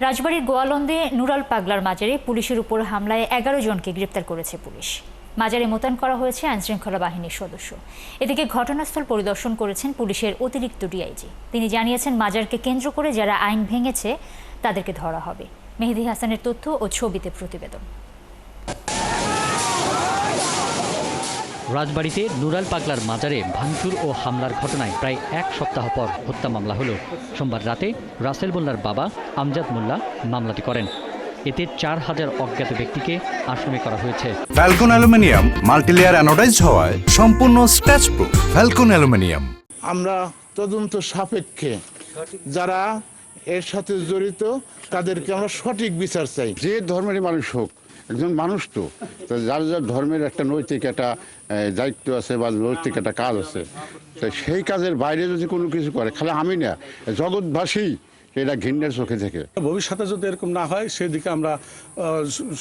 রাজবাড়ীর গোয়ালন্দে নুরাল পাগলার মাজারে পুলিশের উপর হামলায় 11 জনকে গ্রেপ্তার করেছে পুলিশ। মাজারে মোতায়েন করা হয়েছে আইনশৃঙ্খলা বাহিনীর সদস্য। এদিকে ঘটনাস্থল পরিদর্শন করেছেন পুলিশের অতিরিক্ত ডিআইজি। তিনি জানিয়েছেন, মাজারকে কেন্দ্র করে যারা আইন ভেঙেছে তাদেরকে ধরা হবে। মেহেদী হাসানের তথ্য ও ছবিতে প্রতিবেদন। রাজবাড়ীতে নুরাল পাগলার মাজারে ভাঙচুর ও হামলার ঘটনায় প্রায় এক সপ্তাহ পর হত্যা মামলা হলো। সোমবার রাতে রাসেল মোল্লার বাবা আমজাদ মোল্লা মামলাটি করেন। এতে 4000 অজ্ঞাত ব্যক্তিকে আসামি করা হয়েছে। ফ্যালকন অ্যালুমিনিয়াম মাল্টিলেয়ার অ্যানোডাইজড হওয়ায় সম্পূর্ণ স্ক্র্যাচ প্রুফ। Falcon aluminium. আমরা তদন্ত সাপেক্ষে যারা এর সাথে জড়িত তাদেরকে আমরা সঠিক বিচার চাই। যে ধর্মেরই মানুষ হোক, একজন মানুষ তো যার যার ধর্মের একটা নৈতিক একটা দায়িত্ব আছে বা নৈতিক একটা কাজ আছে। তো সেই কাজের বাইরে যদি কোনো কিছু করে, খালি আমি না, জগৎবাসী এটা ঘৃণার চোখে থেকে। ভবিষ্যতে যদি এরকম না হয় সেদিকে আমরা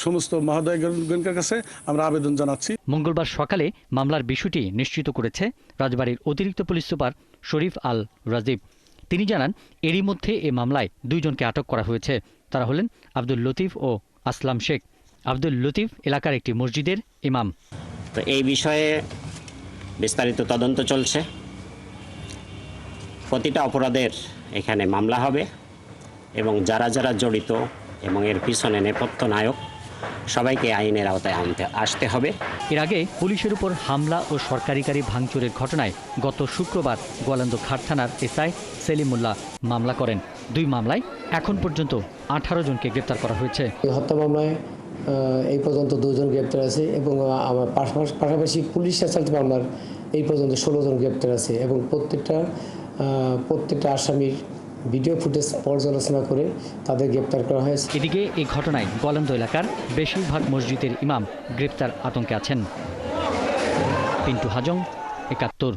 সমস্ত মহোদয়গণের কাছে আমরা আবেদন জানাচ্ছি। মঙ্গলবার সকালে মামলার বিষয়টি নিশ্চিত করেছে রাজবাড়ীর অতিরিক্ত পুলিশ সুপার শরীফ আল রাজীব। তিনি জানান, এরই মধ্যে এ মামলায় 2 জনকে আটক করা হয়েছে। তারা হলেন আব্দুল লতিফ ও আসলাম শেখ। আব্দুল লতিফ এলাকার একটি মসজিদের ইমাম। তো এই বিষয়ে বিস্তারিত তদন্ত চলছে। প্রতিটা অপরাধের এখানে মামলা হবে এবং যারা যারা জড়িত এবং এর পিছনে নেপথ্য নায়ক সবাইকে আইনের আওতায় আসতে হবে। এর আগে পুলিশের উপর হামলা ও সরকারি গাড়ি ভাঙচুরের ঘটনায় গত শুক্রবার গোয়ালন্দ ঘাট থানার এসআই সেলিমুল্লাহ মামলা করেন। 2 মামলায় এখন পর্যন্ত 18 জনকে গ্রেপ্তার করা হয়েছে। হত্যা মামলায় এই পর্যন্ত 2 জন গ্রেপ্তার আছে এবং আমার পাশাপাশি পুলিশ হেফাজত মামলার এই পর্যন্ত 16 জন গ্রেপ্তার আছে এবং প্রত্যেকটা আসামির ভিডিও ফুটেজ পর্যালোচনা করে তাদের গ্রেপ্তার করা হয়েছে। এদিকে এই ঘটনায় গোয়ালন্দ এলাকার বেশিরভাগ মসজিদের ইমাম গ্রেপ্তার আতঙ্কে আছেন। পিন্টু হাজং, 71।